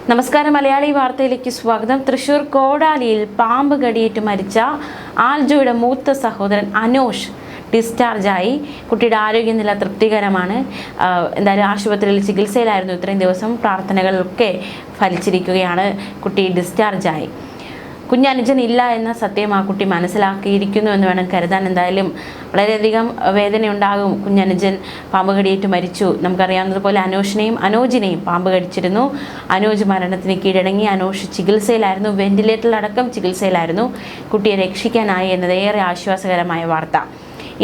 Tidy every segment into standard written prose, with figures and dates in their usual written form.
നമസ്കാരം, മലയാളി വാർത്തയിലേക്ക് സ്വാഗതം. തൃശൂർ കോടാലിയിൽ പാമ്പ് കടിയേറ്റ് മരിച്ച ആൽജോയുടെ മൂത്ത സഹോദരൻ അനോഷ് ഡിസ്ചാർജായി. കുട്ടിയുടെ ആരോഗ്യനില തൃപ്തികരമാണ്. എന്തായാലും ആശുപത്രിയിൽ ചികിത്സയിലായിരുന്നു ഇത്രയും ദിവസം. പ്രാർത്ഥനകളൊക്കെ ഫലിച്ചിരിക്കുകയാണ്. കുട്ടി ഡിസ്ചാർജായി. കുഞ്ഞനുജൻ ഇല്ല എന്ന സത്യം ആ കുട്ടി മനസ്സിലാക്കിയിരിക്കുന്നു എന്ന് വേണം കരുതാൻ. എന്തായാലും വളരെയധികം വേദനയുണ്ടാകും. കുഞ്ഞനുജൻ പാമ്പ് കടിയേറ്റ് മരിച്ചു. നമുക്കറിയാവുന്നതുപോലെ അനോജിനെയും പാമ്പ് കടിച്ചിരുന്നു. അനോജ് മരണത്തിന് കീഴടങ്ങി. അനോഷ് ചികിത്സയിലായിരുന്നു, വെന്റിലേറ്ററിലടക്കം ചികിത്സയിലായിരുന്നു. കുട്ടിയെ രക്ഷിക്കാനായി എന്നത് ഏറെ ആശ്വാസകരമായ വാർത്ത.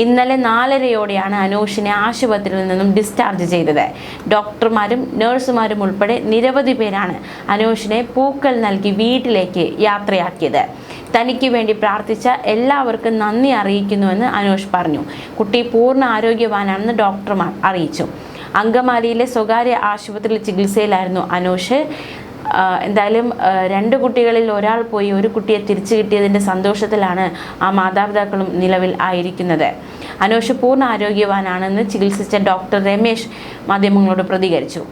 ഇന്നലെ 4:30 അനോഷിനെ ആശുപത്രിയിൽ നിന്നും ഡിസ്ചാർജ് ചെയ്തത്. ഡോക്ടർമാരും നഴ്സുമാരും ഉൾപ്പെടെ നിരവധി പേരാണ് അനോഷിനെ പൂക്കൾ നൽകി വീട്ടിലേക്ക് യാത്രയാക്കിയത്. തനിക്ക് വേണ്ടി പ്രാർത്ഥിച്ച എല്ലാവർക്കും നന്ദി അറിയിക്കുന്നുവെന്ന് അനോഷ് പറഞ്ഞു. കുട്ടി പൂർണ്ണ ആരോഗ്യവാനാണെന്ന് ഡോക്ടർമാർ അറിയിച്ചു. അങ്കമാലിയിലെ സ്വകാര്യ ആശുപത്രിയിൽ ചികിത്സയിലായിരുന്നു അനോഷ്. എന്തായാലും 2 കുട്ടികളിൽ ഒരാൾ പോയി ഒരു കുട്ടിയെ തിരിച്ചു കിട്ടിയതിൻ്റെ സന്തോഷത്തിലാണ് ആ മാതാപിതാക്കളും നിലവിൽ ആയിരിക്കുന്നത്. അനോഷ് പൂർണ്ണ ആരോഗ്യവാനാണെന്ന് ചികിത്സിച്ച ഡോക്ടർ രമേശ് മാധ്യമങ്ങളോട് പ്രതികരിച്ചു.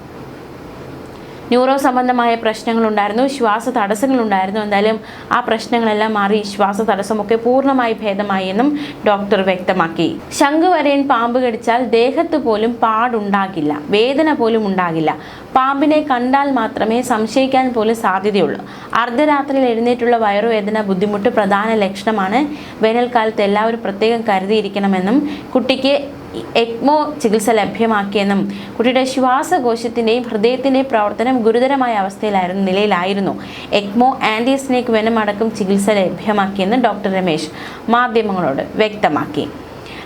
ന്യൂറോ സംബന്ധമായ പ്രശ്നങ്ങളുണ്ടായിരുന്നു, ശ്വാസ തടസ്സങ്ങളുണ്ടായിരുന്നു. എന്തായാലും ആ പ്രശ്നങ്ങളെല്ലാം മാറി ശ്വാസ തടസ്സമൊക്കെ പൂർണ്ണമായി ഭേദമായി എന്നും ഡോക്ടർ വ്യക്തമാക്കി. ശംഖുവരയൻ പാമ്പ് കടിച്ചാൽ ദേഹത്ത് പോലും പാടുണ്ടാകില്ല, വേദന പോലും ഉണ്ടാകില്ല. പാമ്പിനെ കണ്ടാൽ മാത്രമേ സംശയിക്കാൻ പോലും സാധ്യതയുള്ളൂ. അർദ്ധരാത്രിയിൽ എഴുന്നേറ്റുള്ള വയറുവേദന, ബുദ്ധിമുട്ട് പ്രധാന ലക്ഷണമാണ്. വേനൽക്കാലത്ത് എല്ലാവരും പ്രത്യേകം കരുതിയിരിക്കണമെന്നും കുട്ടിക്ക് എക്മോ ചികിത്സ ലഭ്യമാക്കിയെന്നും കുട്ടിയുടെ ശ്വാസകോശത്തിൻ്റെയും ഹൃദയത്തിൻ്റെയും പ്രവർത്തനം ഗുരുതരമായ നിലയിലായിരുന്നു. എക്മോ, ആൻറ്റി സ്നേക്ക് വെനം അടക്കം ചികിത്സ ലഭ്യമാക്കിയെന്ന് ഡോക്ടർ രമേശ് മാധ്യമങ്ങളോട് വ്യക്തമാക്കി.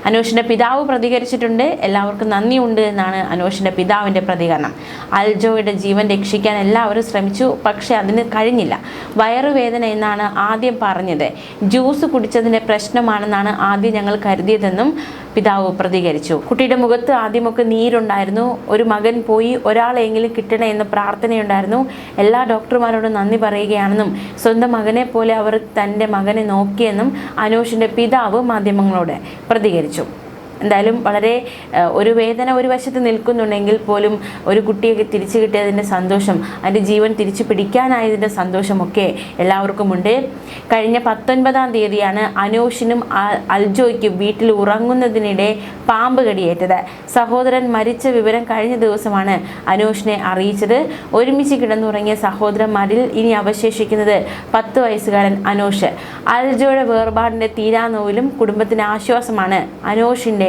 അനോഷിൻ്റെ പിതാവ് പ്രതികരിച്ചിട്ടുണ്ട്. എല്ലാവർക്കും നന്ദിയുണ്ട് എന്നാണ് അനോഷിൻ്റെ പിതാവിൻ്റെ പ്രതികരണം. അൽജോയുടെ ജീവൻ രക്ഷിക്കാൻ എല്ലാവരും ശ്രമിച്ചു, പക്ഷെ അതിന് കഴിഞ്ഞില്ല. വയറുവേദന എന്നാണ് ആദ്യം പറഞ്ഞത്. ജ്യൂസ് കുടിച്ചതിൻ്റെ പ്രശ്നമാണെന്നാണ് ആദ്യം ഞങ്ങൾ കരുതിയതെന്നും പിതാവ് പ്രതികരിച്ചു. കുട്ടിയുടെ മുഖത്ത് ആദ്യമൊക്കെ നീരുണ്ടായിരുന്നു. ഒരു മകൻ പോയി, ഒരാളെങ്കിലും കിട്ടണേ എന്ന പ്രാർത്ഥനയുണ്ടായിരുന്നു. എല്ലാ ഡോക്ടർമാരോടും നന്ദി പറയുകയാണെന്നും സ്വന്തം മകനെ പോലെ അവർ തൻ്റെ മകനെ നോക്കിയെന്നും അനോഷിൻ്റെ പിതാവ് മാധ്യമങ്ങളോട് പ്രതികരിച്ചു. എന്തായാലും വളരെ ഒരു വേദന ഒരു വശത്ത് നിൽക്കുന്നുണ്ടെങ്കിൽ പോലും ഒരു കുട്ടിയെ തിരിച്ചു കിട്ടിയതിൻ്റെ സന്തോഷം, അതിൻ്റെ ജീവൻ തിരിച്ചു പിടിക്കാനായതിൻ്റെ സന്തോഷമൊക്കെ എല്ലാവർക്കും ഉണ്ട്. കഴിഞ്ഞ 19-ാം തീയതിയാണ് അനോഷിനും അൽജോയ്ക്കും വീട്ടിൽ ഉറങ്ങുന്നതിനിടെ പാമ്പ് കടിയേറ്റത്. സഹോദരൻ മരിച്ച വിവരം കഴിഞ്ഞ ദിവസമാണ് അനോഷിനെ അറിയിച്ചത്. ഒരുമിച്ച് കിടന്നുറങ്ങിയ സഹോദരന്മാരിൽ ഇനി അവശേഷിക്കുന്നത് 10 വയസ്സുകാരൻ അനോഷ്. അൽജോയുടെ വേർപാടിൻ്റെ തീരാനോവിലും കുടുംബത്തിന് ആശ്വാസമാണ് അനോഷിൻ്റെ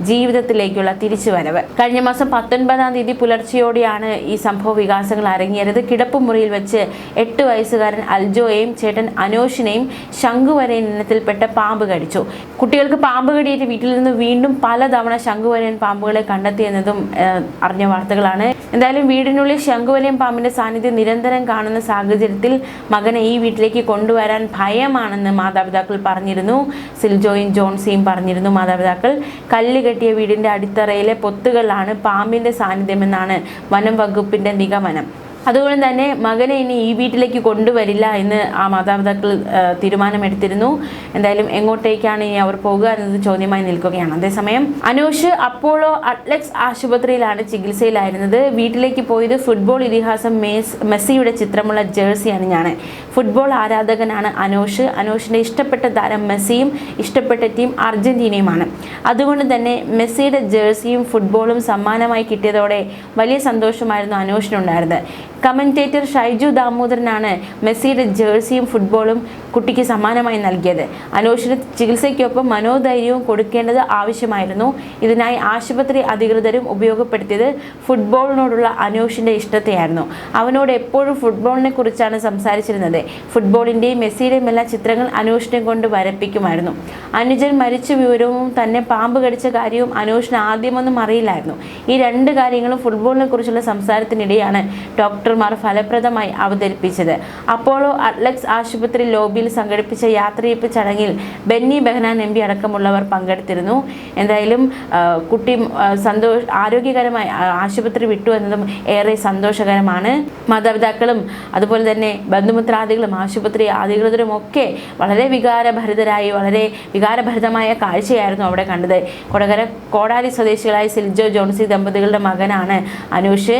ജീവിതത്തിലേക്കുള്ള തിരിച്ചുവരവ്. കഴിഞ്ഞ മാസം 19-ാം തീയതി പുലർച്ചെയോടെയാണ് ഈ സംഭവ വികാസങ്ങൾ അരങ്ങേറിയത്. കിടപ്പുമുറിയിൽ വെച്ച് 8 വയസ്സുകാരൻ അൽജോയെയും ചേട്ടൻ അനോഷിനെയും ശംഖുവരയൻ ഇനത്തിൽപ്പെട്ട പാമ്പ് കടിച്ചു. കുട്ടികൾക്ക് പാമ്പ് കടിയേറ്റ് വീട്ടിൽ നിന്ന് വീണ്ടും പലതവണ ശംഖുവരയൻ പാമ്പുകളെ കണ്ടെത്തിയെന്നതും അറിഞ്ഞ വാർത്തകളാണ്. എന്തായാലും വീടിനുള്ളിൽ ശംഖുവരയൻ പാമ്പിന്റെ സാന്നിധ്യം നിരന്തരം കാണുന്ന സാഹചര്യത്തിൽ മകനെ ഈ വീട്ടിലേക്ക് കൊണ്ടുവരാൻ ഭയമാണെന്ന് മാതാപിതാക്കൾ പറഞ്ഞിരുന്നു. സിൽജോയും ജോൺസിയും പറഞ്ഞിരുന്നു. മാതാപിതാക്കൾ കല്ല് കെട്ടിയ വീടിൻ്റെ അടിത്തറയിലെ പൊത്തുകളിലാണ് പാമ്പിൻ്റെ സാന്നിധ്യമെന്നാണ് വനം വകുപ്പിൻ്റെ നിഗമനം. അതുകൊണ്ട് തന്നെ മകനെ ഇനി ഈ വീട്ടിലേക്ക് കൊണ്ടുവരില്ല എന്ന് ആ മാതാപിതാക്കൾ തീരുമാനമെടുത്തിരുന്നു. എന്തായാലും എങ്ങോട്ടേക്കാണ് ഇനി അവർ പോകുക എന്നത് ചോദ്യമായി നിൽക്കുകയാണ്. അതേസമയം അനോഷ് അപ്പോളോ അത്ലറ്റ്സ് ആശുപത്രിയിലാണ് ചികിത്സയിലായിരുന്നത്. വീട്ടിലേക്ക് പോയത് ഫുട്ബോൾ ഇതിഹാസം മെസ്സിയുടെ ചിത്രമുള്ള ജേഴ്സി അണിഞ്ഞാണ്. ഫുട്ബോൾ ആരാധകനാണ് അനോഷ്. അനോഷിൻ്റെ ഇഷ്ടപ്പെട്ട താരം മെസ്സിയും ഇഷ്ടപ്പെട്ട ടീം അർജന്റീനയുമാണ്. അതുകൊണ്ട് തന്നെ മെസ്സിയുടെ ജേഴ്സിയും ഫുട്ബോളും സമ്മാനമായി കിട്ടിയതോടെ വലിയ സന്തോഷമായിരുന്നു അനോഷിനുണ്ടായിരുന്നത്. കമന്റേറ്റർ ഷൈജു ദാമോദരനാണ് മെസ്സിയുടെ ജേഴ്സിയും ഫുട്ബോളും കുട്ടിക്ക് സമ്മാനമായി നൽകിയത്. അനോഷിന് ചികിത്സയ്ക്കൊപ്പം മനോധൈര്യവും കൊടുക്കേണ്ടത് ആവശ്യമായിരുന്നു. ഇതിനായി ആശുപത്രി അധികൃതരും ഉപയോഗപ്പെടുത്തിയത് ഫുട്ബോളിനോടുള്ള അനോഷിൻ്റെ ഇഷ്ടത്തെയായിരുന്നു. അവനോട് എപ്പോഴും ഫുട്ബോളിനെ കുറിച്ചാണ് സംസാരിച്ചിരുന്നത്. ഫുട്ബോളിൻ്റെയും മെസ്സിയുടെയും എല്ലാ ചിത്രങ്ങൾ അനോഷിനെ കൊണ്ട് വരപ്പിക്കുമായിരുന്നു. അനുജൻ മരിച്ച വിവരവും തന്നെ പാമ്പ് കടിച്ച കാര്യവും അനോഷിന് ആദ്യമൊന്നും അറിയില്ലായിരുന്നു. ഈ 2 കാര്യങ്ങളും ഫുട്ബോളിനെ കുറിച്ചുള്ള സംസാരത്തിനിടെയാണ് ഡോക്ടർമാർ ഫലപ്രദമായി അവതരിപ്പിച്ചത്. അപ്പോളോ അത്ലറ്റ്സ് ആശുപത്രി ലോബിയിൽ സംഘടിപ്പിച്ച യാത്രയയപ്പ് ചടങ്ങിൽ ബെന്നി ബെഹനാൻ MP അടക്കമുള്ളവർ പങ്കെടുത്തിരുന്നു. എന്തായാലും കുട്ടി ആരോഗ്യകരമായി ആശുപത്രി വിട്ടു എന്നതും ഏറെ സന്തോഷകരമാണ്. മാതാപിതാക്കളും അതുപോലെ തന്നെ ബന്ധുമിത്രാദികളും ആശുപത്രി അധികൃതരും ഒക്കെ വളരെ വികാരഭരിതരായി, വളരെ വികാരഭരിതമായ കാഴ്ചയായിരുന്നു അവിടെ കണ്ടത്. കണ്ടത്. കൊടകര കോടാലി സ്വദേശികളായ സിൽജോ ജോൺസി ദമ്പതികളുടെ മകനാണ് അനൂഷ്.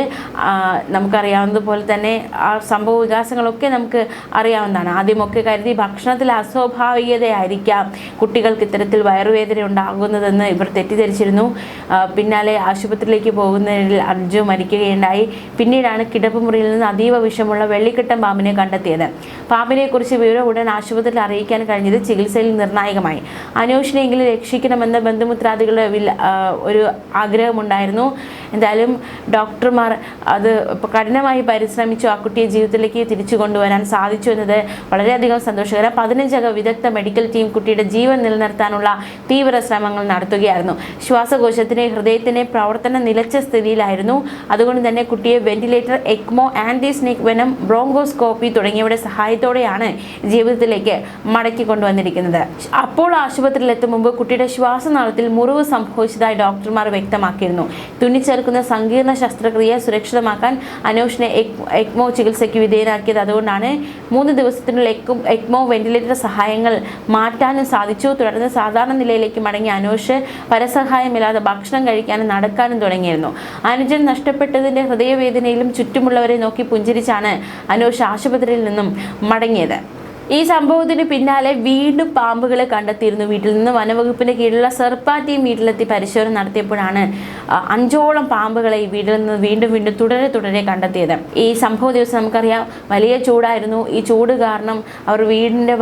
നമുക്കറിയാവുന്നതുപോലെ തന്നെ ആ സംഭവ വികാസങ്ങളൊക്കെ നമുക്ക് അറിയാവുന്നതാണ്. ആദ്യമൊക്കെ കരുതി ഭക്ഷണത്തിൽ അസ്വാഭാവികതയായിരിക്കാം കുട്ടികൾക്ക് ഇത്തരത്തിൽ വയറുവേദന ഉണ്ടാകുന്നതെന്ന് ഇവർ തെറ്റിദ്ധരിച്ചിരുന്നു. പിന്നാലെ ആശുപത്രിയിലേക്ക് പോകുന്നതിൽ അർജു മരിക്കുകയുണ്ടായി. പിന്നീടാണ് കിടപ്പുമുറിയിൽ നിന്ന് അതീവ വിഷമുള്ള വെള്ളിക്കെട്ടൻ പാമ്പിനെ കണ്ടെത്തിയത്. പാമ്പിനെ കുറിച്ച് വിവരം ഉടൻ ആശുപത്രിയിൽ അറിയിക്കാൻ കഴിഞ്ഞത് ചികിത്സയിൽ നിർണായകമായി. അനൂഷിനെങ്കിലും രക്ഷിക്കണമെന്ന ബന്ധുമിത്രാദികളുടെ ഒരു ആഗ്രഹമുണ്ടായിരുന്നു. എന്തായാലും ഡോക്ടർമാർ അത് കഠിനമായി പരിശ്രമിച്ചു ആ കുട്ടിയെ ജീവിതത്തിലേക്ക് തിരിച്ചു കൊണ്ടുവരാൻ സാധിച്ചു എന്നത് വളരെയധികം സന്തോഷകരം. 15 വിദഗ്ധ മെഡിക്കൽ ടീം കുട്ടിയുടെ ജീവൻ നിലനിർത്താനുള്ള തീവ്ര ശ്രമങ്ങൾ നടത്തുകയായിരുന്നു. ശ്വാസകോശത്തിന്റെ ഹൃദയത്തിന്റെ പ്രവർത്തനം നിലച്ച സ്ഥിതിയിലായിരുന്നു. അതുകൊണ്ട് തന്നെ കുട്ടിയെ ventilator, ECMO, anti snake venom, bronchoscopy തുടങ്ങിയവയുടെ സഹായത്തോടെയാണ് ജീവിതത്തിലേക്ക് മടക്കി കൊണ്ടുവന്നിരിക്കുന്നത്. അപ്പോൾ ആശുപത്രിയിൽ എത്തും മുമ്പ് കുട്ടിയുടെ ശ്വാസനാളത്തിൽ മുറിവ് സംഭവിച്ചതായി ഡോക്ടർമാർ വ്യക്തമാക്കിയിരുന്നു. തുന്നിച്ചേർക്കുന്ന സങ്കീർണ ശസ്ത്രക്രിയ സുരക്ഷിതമാക്കാൻ അനൂഷിനെ എക്മോ ചികിത്സയ്ക്ക് വിധേയനാക്കിയത്. അതുകൊണ്ടാണ് 3 ദിവസത്തിനുള്ളിൽ എക്മോ, വെന്റിലേറ്റർ സഹായങ്ങൾ മാറ്റാനും സാധിച്ചു. തുടർന്ന് സാധാരണ നിലയിലേക്ക് മടങ്ങിയ അനൂഷ് പരസഹായമില്ലാതെ ഭക്ഷണം കഴിക്കാനും നടക്കാനും തുടങ്ങിയിരുന്നു. അനുജൻ നഷ്ടപ്പെട്ടതിന്റെ ഹൃദയവേദനയിലും ചുറ്റുമുള്ളവരെ നോക്കി പുഞ്ചിരിച്ചാണ് അനൂഷ് ആശുപത്രിയിൽ നിന്നും മടങ്ങിയത്. ഈ സംഭവത്തിന് പിന്നാലെ വീണ്ടും പാമ്പുകളെ കണ്ടെത്തിയിരുന്നു. വീട്ടിൽ നിന്ന് വനവകുപ്പിന്റെ കീഴിലുള്ള സെർപ്പ ടീം വീട്ടിലെത്തി പരിശോധന നടത്തിയപ്പോഴാണ് 5ഓളം പാമ്പുകളെ ഈ വീട്ടിൽ നിന്ന് വീണ്ടും തുടരെ കണ്ടെത്തിയത്. ഈ സംഭവ ദിവസം നമുക്കറിയാം വലിയ ചൂടായിരുന്നു. ഈ ചൂട് കാരണം അവർ വീടിന്റെ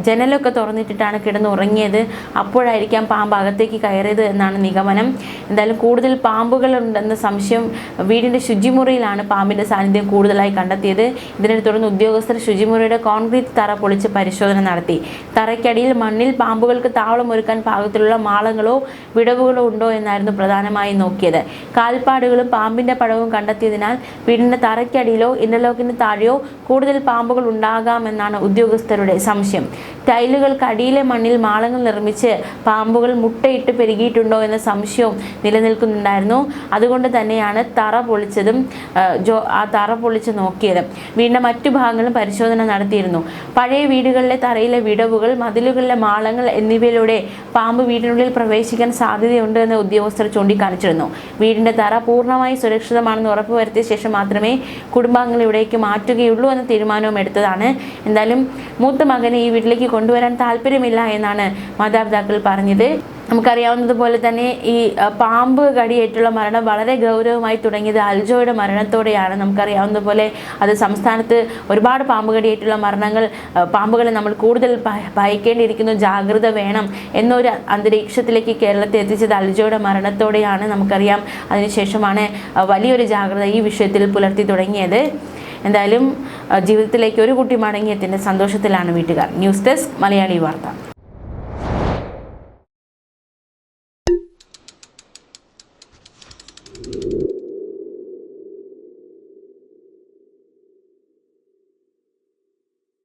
ജനലൊക്കെ തുറന്നിട്ടിട്ടാണ് കിടന്നുറങ്ങിയത്. അപ്പോഴായിരിക്കാം പാമ്പ് അകത്തേക്ക് കയറിയത് എന്നാണ് നിഗമനം. എന്തായാലും കൂടുതൽ പാമ്പുകളുണ്ടെന്ന സംശയം. വീടിന്റെ ശുചിമുറിയിലാണ് പാമ്പിന്റെ സാന്നിധ്യം കൂടുതലായി കണ്ടെത്തിയത്. ഇതിനെ തുടർന്ന് ഉദ്യോഗസ്ഥർ ശുചിമുറിയുടെ കോൺക്രീറ്റ് തറ പൊളിച്ച് പരിശോധന നടത്തി. തറയ്ക്കടിയിൽ മണ്ണിൽ പാമ്പുകൾക്ക് താവളമൊരുക്കാൻ പാകത്തിലുള്ള മാളങ്ങളോ വിടവുകളോ ഉണ്ടോ എന്നായിരുന്നു പ്രധാനമായി നോക്കിയത്. കാൽപ്പാടുകളും പാമ്പിന്റെ പടവും കണ്ടെത്തിയതിനാൽ വീടിന്റെ തറയ്ക്കടിയിലോ ഇന്റർലോക്കിന് താഴെയോ കൂടുതൽ പാമ്പുകൾ ഉണ്ടാകാമെന്നാണ് ഉദ്യോഗസ്ഥരുടെ സംശയം. ടൈലുകൾക്കടിയിലെ മണ്ണിൽ മാളങ്ങൾ നിർമ്മിച്ച് പാമ്പുകൾ മുട്ടയിട്ട് പെരുകിയിട്ടുണ്ടോ എന്ന സംശയവും നിലനിൽക്കുന്നുണ്ടായിരുന്നു. അതുകൊണ്ട് തന്നെയാണ് തറ പൊളിച്ച് നോക്കിയത്. വീടിന്റെ മറ്റു ഭാഗങ്ങളും പരിശോധന നടത്തിയിരുന്നു. പഴയ വീടുകളിലെ തറയിലെ വിടവുകൾ, മതിലുകളിലെ മാളങ്ങൾ എന്നിവയിലൂടെ പാമ്പ് വീടിനുള്ളിൽ പ്രവേശിക്കാൻ സാധ്യതയുണ്ട് എന്ന് ഉദ്യോഗസ്ഥർ ചൂണ്ടിക്കാണിച്ചിരുന്നു. വീടിന്റെ തറ പൂർണ്ണമായി സുരക്ഷിതമാണെന്ന് ഉറപ്പുവരുത്തിയ ശേഷം മാത്രമേ കുടുംബാംഗങ്ങൾ ഇവിടേക്ക് മാറ്റുകയുള്ളൂ എന്ന തീരുമാനവും എടുത്തതാണ്. എന്തായാലും മൂത്ത മകനെ ഈ വീട്ടിലേക്ക് കൊണ്ടുവരാൻ താല്പര്യമില്ല എന്നാണ് മാതാപിതാക്കൾ പറഞ്ഞത്. നമുക്കറിയാവുന്നതുപോലെ തന്നെ ഈ പാമ്പ് കടിയേറ്റുള്ള മരണം വളരെ ഗൗരവമായി തുടങ്ങിയത് അൽജോയുടെ മരണത്തോടെയാണ്. നമുക്കറിയാവുന്നതുപോലെ അത് സംസ്ഥാനത്ത് ഒരുപാട് പാമ്പ് കടിയേറ്റുള്ള മരണങ്ങൾ, പാമ്പുകളെ നമ്മൾ കൂടുതൽ ഭയക്കേണ്ടിയിരിക്കുന്നു, ജാഗ്രത വേണം എന്നൊരു അന്തരീക്ഷത്തിലേക്ക് കേരളത്തെ എത്തിച്ചത് അൽജോയുടെ മരണത്തോടെയാണ്. നമുക്കറിയാം അതിനുശേഷമാണ് വലിയൊരു ജാഗ്രത ഈ വിഷയത്തിൽ പുലർത്തി തുടങ്ങിയത്. എന്തായാലും ജീവിതത്തിലേക്ക് ഒരു കുട്ടി മടങ്ങിയതിൻ്റെ സന്തോഷത്തിലാണ് വീട്ടുകാർ. ന്യൂസ് ഡെസ്ക് മലയാളി വാർത്ത.